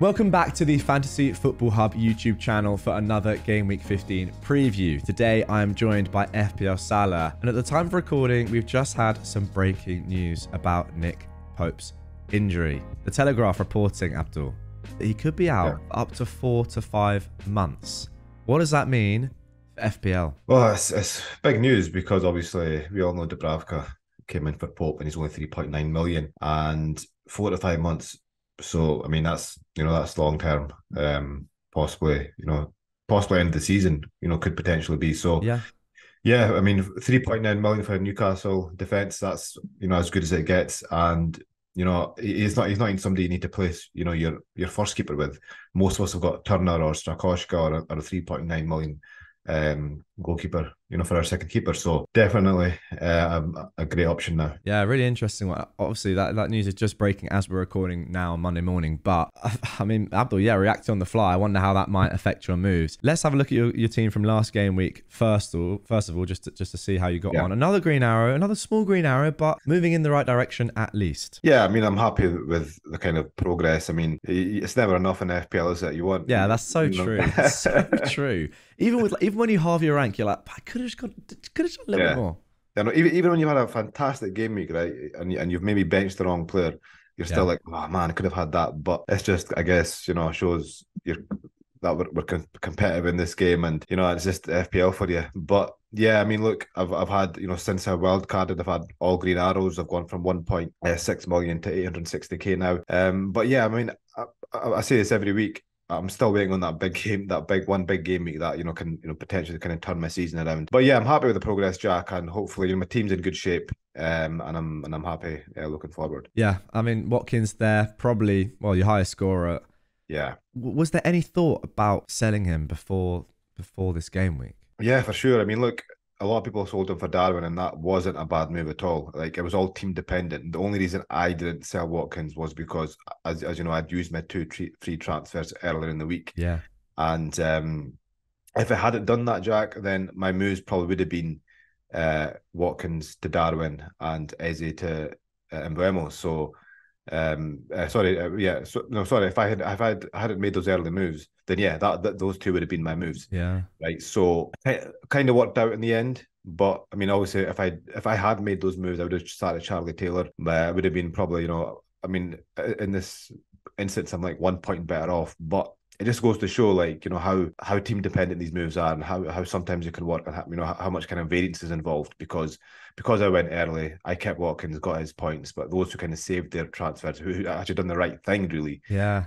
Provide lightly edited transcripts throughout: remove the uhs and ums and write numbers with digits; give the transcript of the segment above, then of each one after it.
Welcome back to the Fantasy Football Hub YouTube channel for another Game Week 15 preview. Today I am joined by FPL Salah, and at the time of recording we've just had some breaking news about Nick Pope's injury. The Telegraph reporting, Abdul, that he could be out for up to 4 to 5 months. What does that mean for FPL? Well, it's big news because obviously we all know DUBRAVKA came in for Pope and he's only 3.9 million and 4 to 5 months. So I mean that's long term. Possibly end of the season. Could potentially be so. Yeah. I mean 3.9 million for a Newcastle defense. That's as good as it gets. And he's not even somebody you need to place your first keeper with. Most of us have got Turner or Strakoschka or a 3.9 million goalkeeper for our second keeper, so definitely a great option now. Yeah, really interesting. Obviously that news is just breaking as we're recording now on Monday morning, but I mean, Abdul, reacting on the fly. I wonder how that might affect your moves. Let's have a look at your team from last game week first of all, just to see how you got on. Another green arrow, another small green arrow, but moving in the right direction at least. Yeah, I mean, I'm happy with the kind of progress. I mean, it's never enough in FPL, is it? You want that's so true. It's so true. Even when you halve your rank, you're like, I could have done a little bit more. Even when you've had a fantastic game week, right, and you've maybe benched the wrong player, you're still like, oh man, I could have had that. But it's just, I guess, shows that we're competitive in this game, and it's just FPL for you. But yeah, I mean, look, I've had since I wild carded, I've had all green arrows. I've gone from 1.6 million to 860k now. But yeah, I mean, I say this every week. I'm still waiting on that big game week that can potentially kind of turn my season around. But yeah, I'm happy with the progress, Jack, and hopefully my team's in good shape. And I'm happy looking forward. Yeah, I mean, Watkins there, probably your highest scorer. Yeah. Was there any thought about selling him before this game week? Yeah, for sure. I mean, look, a lot of people sold him for Darwin, and that wasn't a bad move at all. Like, it was all team dependent. The only reason I didn't sell Watkins was because, as you know, I'd used my 2 free transfers earlier in the week. Yeah. And if I hadn't done that, Jack, then my moves probably would have been Watkins to Darwin and Eze to Mbeumo. So, if I hadn't made those early moves, then those two would have been my moves. Yeah. Right. So kind of worked out in the end. But I mean, obviously, if I had made those moves, I would have started Charlie Taylor. But it would have been probably, I mean, in this instance, I'm like 1 point better off. But it just goes to show, like, how team dependent these moves are, and how sometimes it can work, and how much kind of variance is involved. Because I went early, I kept Watkins, got his points, but those who kind of saved their transfers, who actually done the right thing, really. Yeah.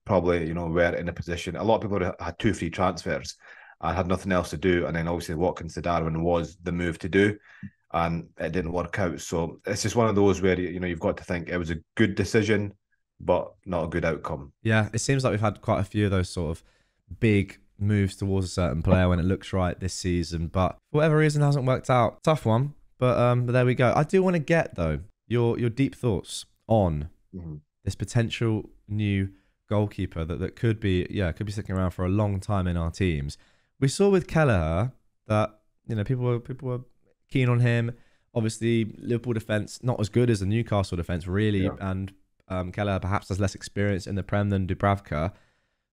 Probably were in a position. A lot of people had 2 free transfers and had nothing else to do, and then obviously Watkins to Darwin was the move to do, and it didn't work out. So it's just one of those where you've got to think it was a good decision, but not a good outcome. Yeah, it seems like we've had quite a few of those sort of big moves towards a certain player when it looks right this season, but for whatever reason hasn't worked out. Tough one, but there we go. I do want to get though your deep thoughts on this potential new goalkeeper that could be sticking around for a long time in our teams. We saw with Kelleher that people were keen on him. Obviously, Liverpool defense not as good as the Newcastle defense, really, and Kelleher perhaps has less experience in the Prem than DUBRAVKA.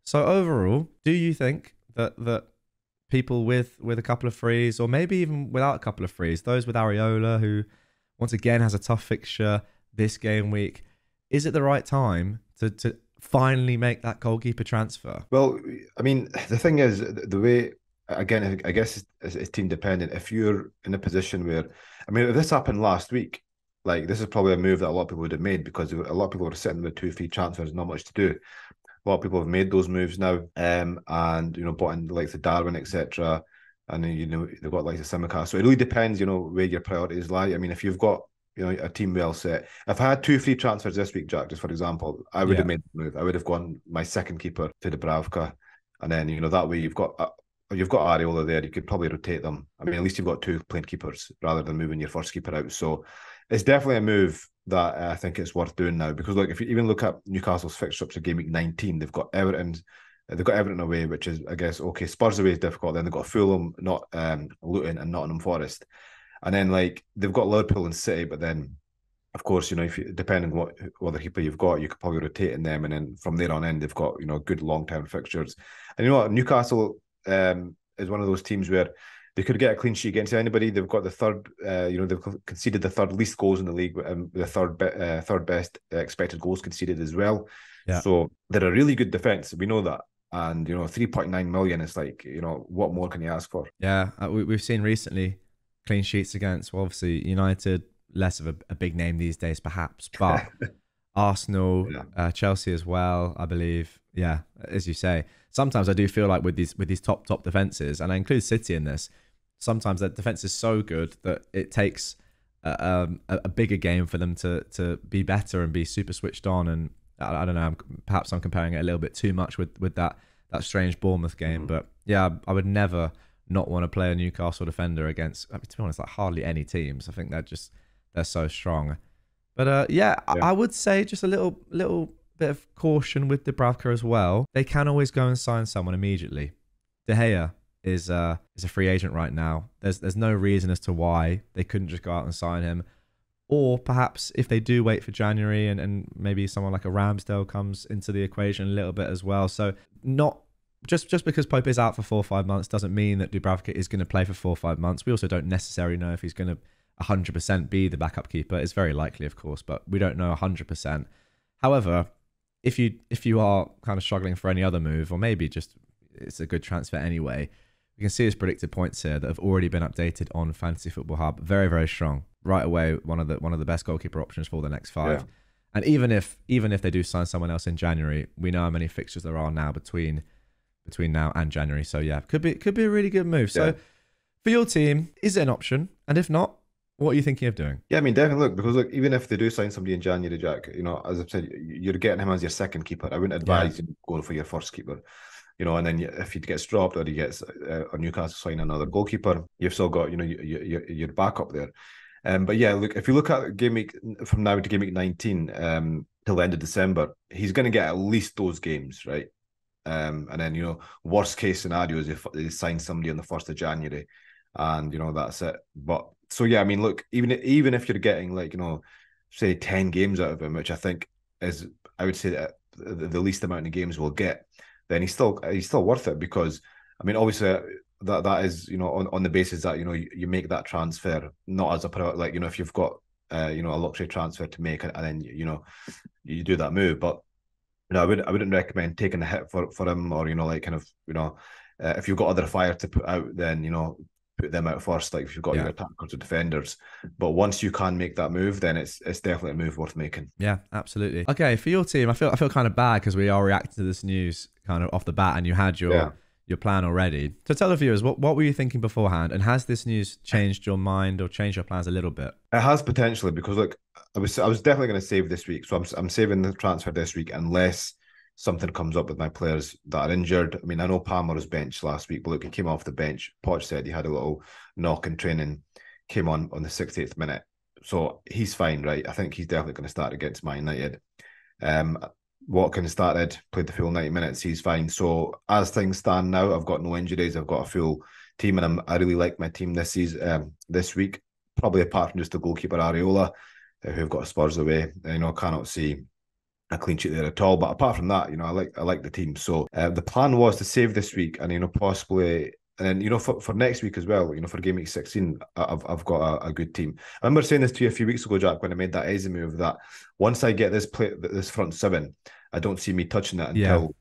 So overall, do you think that people with a couple of frees, or maybe even without a couple of frees, those with Areola, who once again has a tough fixture this game week, is it the right time to finally make that goalkeeper transfer? Well, I mean, the thing is, the way, again, I guess it's team dependent. If you're in a position where, I mean, if this happened last week, like, this is probably a move that a lot of people would have made, because a lot of people were sitting with 2 free transfers, not much to do. A lot of people have made those moves now, and bought in the likes of Darwin, etc. And they've got like the Simicast. So it really depends, where your priorities lie. I mean, if you've got a team well set. If I had 2 free transfers this week, Jack, just for example, I would have made the move. I would have gone my second keeper to DUBRAVKA, and then that way you've got Areola there. You could probably rotate them. I mean, at least you've got 2 playing keepers rather than moving your first keeper out. So it's definitely a move that I think it's worth doing now, because if you even look at Newcastle's fixture up to game week 19, they've got Everton. They've got Everton away, which is, I guess, okay. Spurs away is difficult. Then they've got Fulham, Luton, and Nottingham Forest. And then, like, they've got Liverpool and City, but then of course, if depending on what other keeper you've got, you could probably rotate in them, and then from there on in, they've got good long-term fixtures. And you know what, Newcastle is one of those teams where they could get a clean sheet against anybody. They've got the third, they've conceded the third least goals in the league, the third best expected goals conceded as well. Yeah. So they're a really good defense. We know that. And 3.9 million is like, what more can you ask for? Yeah, we've seen recently clean sheets against, well, obviously United, less of a big name these days, perhaps, but Arsenal, Yeah. Chelsea as well, I believe. Yeah, as you say, sometimes I do feel like with these top defenses, and I include City in this, sometimes that defense is so good that it takes a bigger game for them to be better and be super switched on. And I don't know, perhaps I'm comparing it a little bit too much with that strange Bournemouth game. But yeah, I would never not want to play a Newcastle defender against, I mean, to be honest, like hardly any teams. I think they're so strong. But yeah, I would say just a little bit of caution with DUBRAVKA as well. They can always go and sign someone immediately. De Gea is a free agent right now. There's no reason as to why they couldn't just go out and sign him. Or perhaps if they do wait for January and maybe someone like a Ramsdale comes into the equation a little bit as well. So not just because Pope is out for 4 or 5 months doesn't mean that DUBRAVKA is going to play for 4 or 5 months. We also don't necessarily know if he's going to 100% be the backup keeper. It's very likely, of course, but we don't know 100%. However, if you are kind of struggling for any other move, or maybe just it's a good transfer anyway, you can see his predicted points here that have already been updated on Fantasy Football Hub. Very, very strong. Right away, one of the best goalkeeper options for the next 5. Yeah. And even if they do sign someone else in January, we know how many fixtures there are now between now and January. So yeah, could be a really good move. Yeah. So for your team, is it an option? And if not, what are you thinking of doing? Yeah, I mean, definitely look, because even if they do sign somebody in January, Jack, as I've said, you're getting him as your second keeper. I wouldn't advise you going for your first keeper. And then if he gets dropped or he gets or Newcastle sign another goalkeeper, you've still got your backup there. But yeah, look, if you look at game week from now to game week 19 till the end of December, he's going to get at least those games, right? And then worst case scenario is if they sign somebody on the 1st of January, and that's it. But so yeah, I mean, look, even if you're getting like say 10 games out of him, which I think is, I would say that the least amount of games we'll get, then he's still worth it, because I mean, obviously that is on the basis that you make that transfer, not as a product, like if you've got a luxury transfer to make, and then you do that move. But I wouldn't recommend taking a hit for him, or if you've got other fire to put out, then put them out first, like if you've got your attackers or defenders. But once you can make that move, then it's definitely a move worth making. Yeah, absolutely. Okay, for your team, I feel kind of bad because we are reacting to this news kind of off the bat, and you had your plan already. So tell the viewers, what were you thinking beforehand, and has this news changed your mind or changed your plans a little bit? It has potentially, because look, I was definitely going to save this week, so I'm saving the transfer this week unless something comes up with my players that are injured. I mean, I know Palmer was benched last week, but look, he came off the bench. Poch said he had a little knock in training, came on the 68th minute. So he's fine, right? I think he's definitely going to start against Man United. Watkins started, played the full 90 minutes. He's fine. So as things stand now, I've got no injuries. I've got a full team, and I really like my team this season, this week, probably apart from just the goalkeeper Areola, who've got Spurs away. I cannot see a clean sheet there at all. But apart from that, I like the team. So the plan was to save this week, and possibly, and then for next week as well. For game week 16, I've got a good team. I remember saying this to you a few weeks ago, Jack, when I made that Eze move, that once I get this front 7, I don't see me touching it until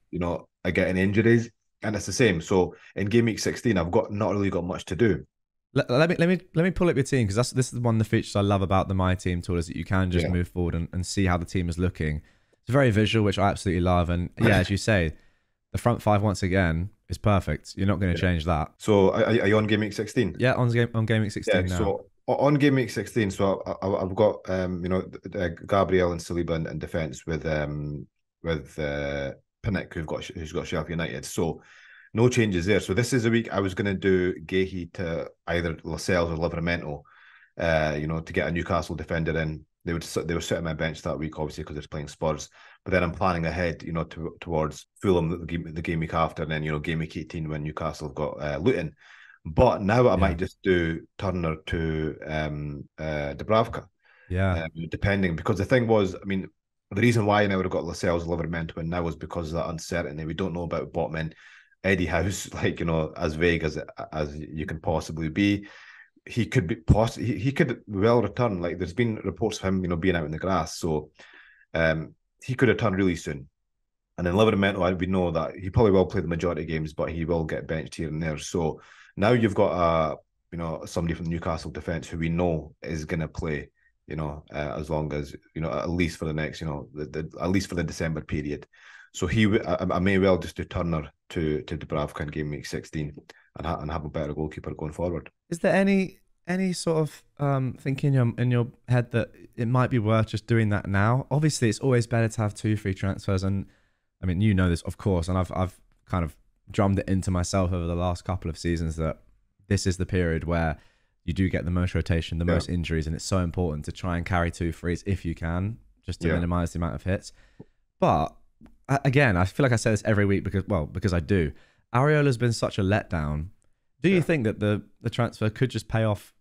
I get any injuries, and it's the same. So in game week 16, I've not really got much to do. Let me pull up your team, because this is one of the features I love about the My Team tool, is that you can just move forward and see how the team is looking. It's very visual, which I absolutely love. And yeah, as you say, the front 5 once again is perfect. You're not going to change that. So are you on game week 16? Yeah, on game week 16 now. So on game week 16, so I've got Gabriel and Saliba in defence with Pinnick, who's got Sheffield United. So no changes there. So this is a week I was going to do Gahey to either Lascelles or Livramento, to get a Newcastle defender in. They were sitting on my bench that week, obviously, because they're playing Spurs. But then I'm planning ahead, towards Fulham the game week after, and then game week 18 when Newcastle have got Luton. But now I might just do Turner to DUBRAVKA. Yeah. Depending, because the thing was, I mean, the reason why I never got Lascelles Liverpool to win now was because of that uncertainty. We don't know about Botman. Eddie House, like, as vague as you can possibly be. He could be he could well return. Like, there's been reports of him, being out in the grass, so he could return really soon. And then Liverpool, we know that he probably will play the majority of games, but he will get benched here and there. So now you've got somebody from the Newcastle defence who we know is going to play, as long as, at least for the next, at least for the December period. So I may well just do Turner to DUBRAVKA in game week 16 and have a better goalkeeper going forward. Is there any sort of thinking in your head that it might be worth just doing that now? Obviously, it's always better to have 2 free transfers, and I mean, you know this, of course, and I've kind of drummed it into myself over the last couple of seasons that this is the period where you do get the most rotation, the most injuries, and it's so important to try and carry 2 frees if you can, just to minimize the amount of hits. But again, I feel like I say this every week because I do. Areola's been such a letdown. Do you think that the transfer could just pay off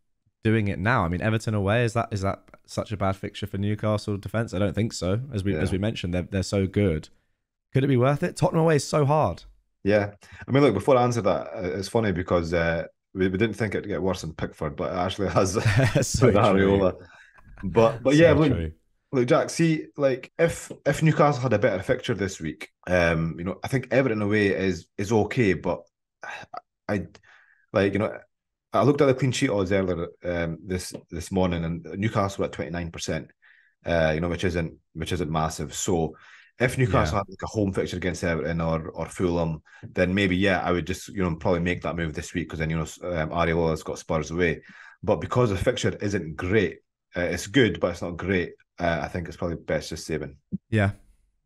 doing it now? I mean, Everton away, is that such a bad fixture for Newcastle defence? I don't think so. As we mentioned, they're so good. Could it be worth it? Tottenham away is so hard. Yeah. I mean, look, before I answer that, it's funny because we didn't think it'd get worse in Pickford, but it actually has with Areola. But so yeah, look, Jack, see, like, if Newcastle had a better fixture this week, I think Everton away is okay, but I looked at the clean sheet odds earlier this morning, and Newcastle were at 29%, which isn't massive. So if Newcastle had like a home fixture against Everton or Fulham, then maybe I would just probably make that move this week, because then Areola's got Spurs away. But because the fixture isn't great, it's good, but it's not great. I think it's probably best just saving. Yeah,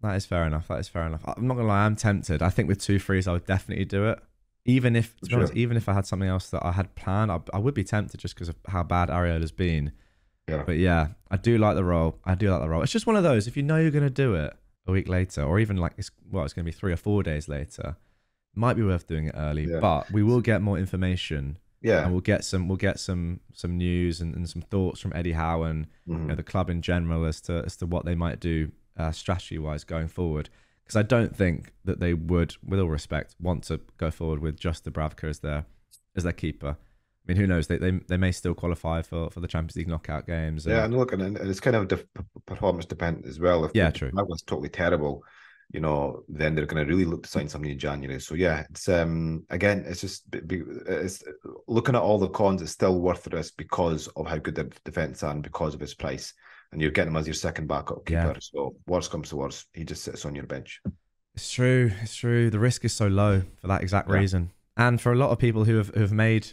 that is fair enough. I'm not gonna lie, I'm tempted. I think with 2 frees, I would definitely do it. Even if, to be honest, even if I had something else that I had planned, I would be tempted just because of how bad Areola's been. Yeah. But yeah, I do like the role. It's just one of those, if you know you're going to do it a week later, or even like it's going to be 3 or 4 days later, it might be worth doing it early. Yeah. But we will get more information. Yeah. And we'll get some news and some thoughts from Eddie Howe and the club in general as to what they might do strategy wise going forward. Because I don't think that they would, with all respect, want to go forward with just DUBRAVKA as their keeper. I mean, who knows? They may still qualify for the Champions League knockout games. And look, and it's kind of performance dependent as well. If true. That was totally terrible, then they're going to really look to sign somebody in January. So yeah, it's again, it's looking at all the cons. It's still worth the risk because of how good the defense are and because of his price. And you're getting him as your second backup keeper. Yeah. So worst comes to worst, he just sits on your bench. It's true. The risk is so low for that exact reason. And for a lot of people who have made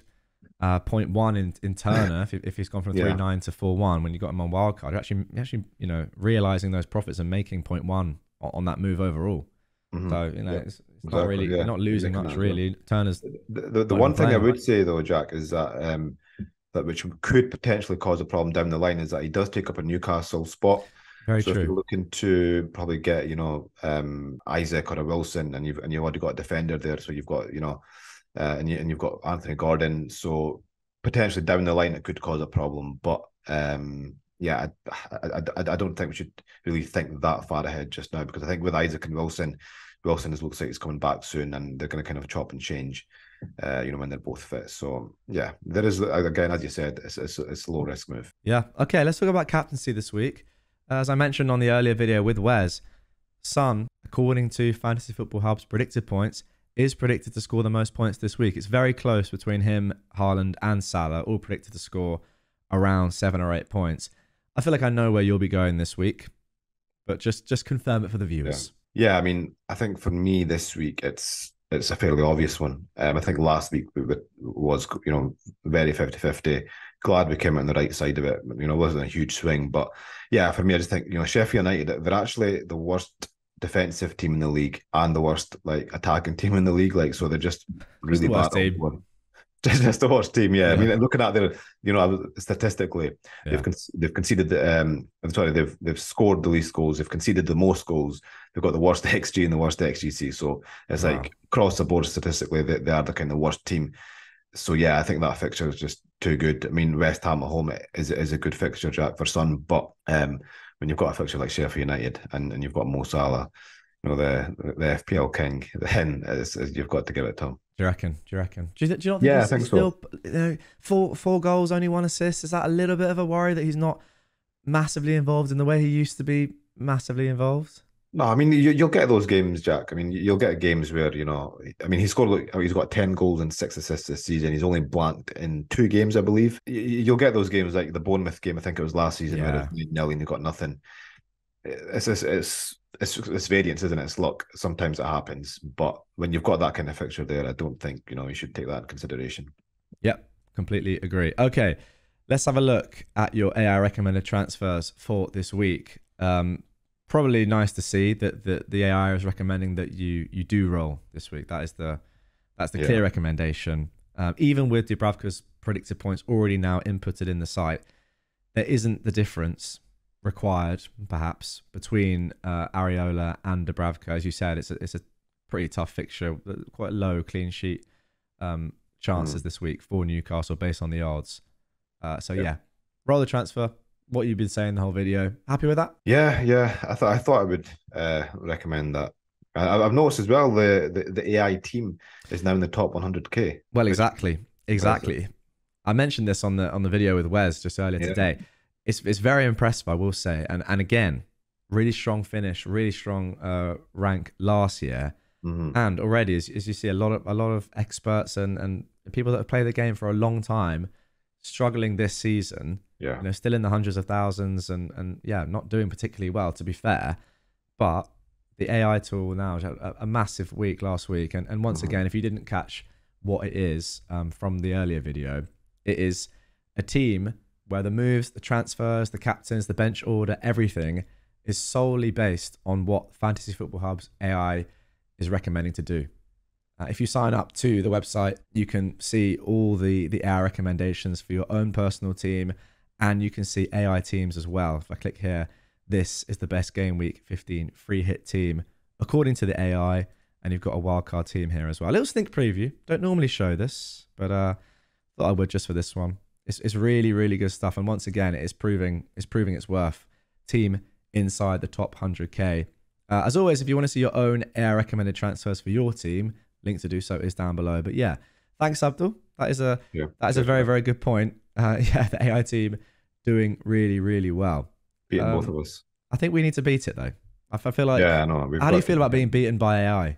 0.1 in Turner, if he's gone from 3.9 to 4.1 when you got him on wildcard, you're actually realizing those profits and making 0.1 on that move overall. Mm-hmm. So it's not really, you're not losing much really. Turner's the one thing I would say though, Jack, is that that which could potentially cause a problem down the line is that he does take up a Newcastle spot. Very true. If you're looking to probably get Isaac or a Wilson, and you've already got a defender there, so you've got and you've got Anthony Gordon, so potentially down the line it could cause a problem. But I don't think we should really think that far ahead just now, because I think with Isaac and Wilson looks like he's coming back soon, and they're going to kind of chop and change. When they're both fit. So yeah, there is, again, as you said, it's a low risk move. Yeah. Okay, let's talk about captaincy this week. As I mentioned on the earlier video with Wes, Son, according to Fantasy Football Hub's predicted points, is predicted to score the most points this week. It's very close between him, Haaland, and Salah, all predicted to score around 7 or 8 points. I feel like I know where you'll be going this week, but just confirm it for the viewers. Yeah, I mean, I think for me this week it's a fairly obvious one. I think last week was very 50-50. Glad we came out on the right side of it. It wasn't a huge swing, but yeah, for me, I just think Sheffield United, they're actually the worst defensive team in the league and the worst attacking team in the league. So they're just really bad. Just the worst team, yeah. I mean, looking at their, statistically, they've conceded they've scored the least goals, they've conceded the most goals, they've got the worst XG and the worst XGC. So it's like across the board statistically, they are the kind of worst team. So yeah, I think that fixture is just too good. I mean, West Ham at home is a good fixture, Jack, for Son, but when you've got a fixture like Sheffield United and you've got Mo Salah, you know, the FPL king, then you've got to give it to him. Do you reckon? Do you reckon? Do you not think Yeah, I he's think still, so. you know, four goals, only 1 assist? Is that a little bit of a worry that he's not massively involved in the way he used to be massively involved? No, I mean you'll get those games, Jack. I mean you'll get games where I mean he's got 10 goals and 6 assists this season. He's only blanked in 2 games, I believe. You'll get those games like the Bournemouth game. I think it was last season where it Yeah. was 9-0 and he got nothing. It's variance, isn't it? It's luck. Sometimes it happens, but when you've got that kind of fixture there, I don't think you should take that in consideration. Yep. Completely agree. Okay. Let's have a look at your AI recommended transfers for this week. Probably nice to see that the AI is recommending that you do roll this week. That's the clear recommendation. Even with DUBRAVKA's predicted points already now inputted in the site, there isn't the difference required perhaps between Areola and DUBRAVKA. As you said, it's a pretty tough fixture, quite low clean sheet chances this week for Newcastle based on the odds. So yeah, roll the transfer. What you've been saying the whole video. Happy with that? Yeah. I thought I would recommend that. I've noticed as well the AI team is now in the top 100k. Well, exactly. I mentioned this on the video with Wes just earlier today. It's very impressive, I will say. And again, really strong finish, really strong rank last year. And already, as you see, a lot of experts and people that have played the game for a long time struggling this season. Yeah. Still in the hundreds of thousands and yeah, not doing particularly well, to be fair. But the AI tool now had a massive week last week. And once again, if you didn't catch what it is from the earlier video, it is a team where the moves, the transfers, the captains, the bench order, everything is solely based on what Fantasy Football Hub's AI is recommending to do. If you sign up to the website, you can see all the AI recommendations for your own personal team, and you can see AI teams as well. If I click here, this is the best Game Week 15 free hit team according to the AI, and you've got a wildcard team here as well. A little sneak preview. Don't normally show this, but thought I would just for this one. It's really, really good stuff, and once again, it's proving its worth. Team inside the top 100k. As always, if you want to see your own AI recommended transfers for your team, link to do so is down below. But yeah, thanks, Abdul. That is a very, very good point. Yeah, the AI team doing really, really well. Beating both of us. I think we need to beat it though. I feel like. Yeah, I know. How do you feel about being beaten by AI?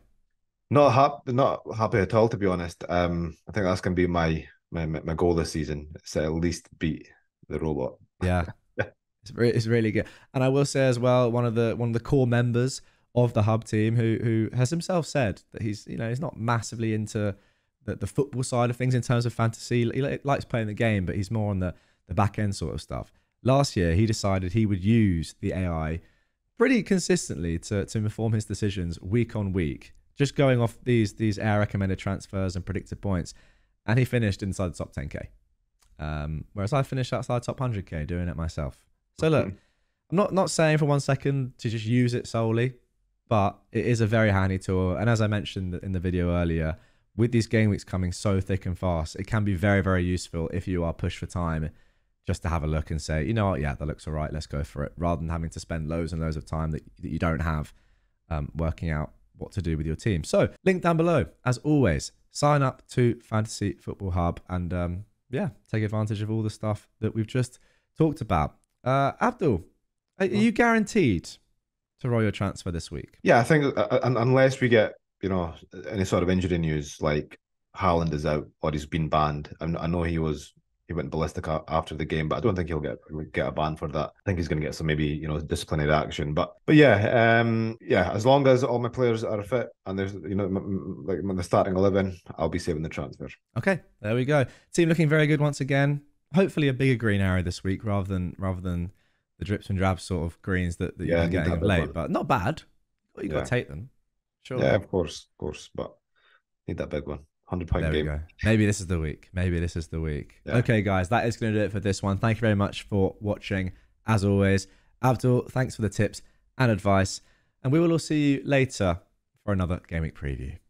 Not happy at all, to be honest. I think that's going to be my goal this season. Is to at least beat the robot. Yeah, it's really good. And I will say as well, one of the core members of the hub team who has himself said that he's not massively into the football side of things in terms of fantasy. He likes playing the game, but he's more on the back end sort of stuff. Last year, he decided he would use the AI pretty consistently to inform his decisions week on week, just going off these AI recommended transfers and predicted points. And he finished inside the top 10k, whereas I finished outside the top 100k doing it myself. So look, I'm not saying for 1 second to just use it solely, but it is a very handy tool. And as I mentioned in the video earlier, with these game weeks coming so thick and fast, it can be very, very useful if you are pushed for time just to have a look and say, you know what, yeah, that looks all right, let's go for it, rather than having to spend loads and loads of time that you don't have working out what to do with your team. So link down below. As always, sign up to Fantasy Football Hub and yeah, take advantage of all the stuff that we've just talked about. Abdul, are you guaranteed to roll your transfer this week? Yeah, I think unless we get any sort of injury news, like Haaland is out or he's been banned. I know he went ballistic after the game, but I don't think he'll get a ban for that. I think he's going to get some maybe disciplinary action. But yeah, as long as all my players are fit and there's like when the starting 11, I'll be saving the transfer. Okay, there we go. Team looking very good once again. Hopefully a bigger green arrow this week rather than the drips and drabs sort of greens that you've been getting of late. But not bad. You got to take them. Sure. Yeah, of course. But need that big one. £100 there game. We go. Maybe this is the week. Yeah. Okay, guys, that is going to do it for this one. Thank you very much for watching. As always, Abdul, thanks for the tips and advice. And we will all see you later for another Game Week preview.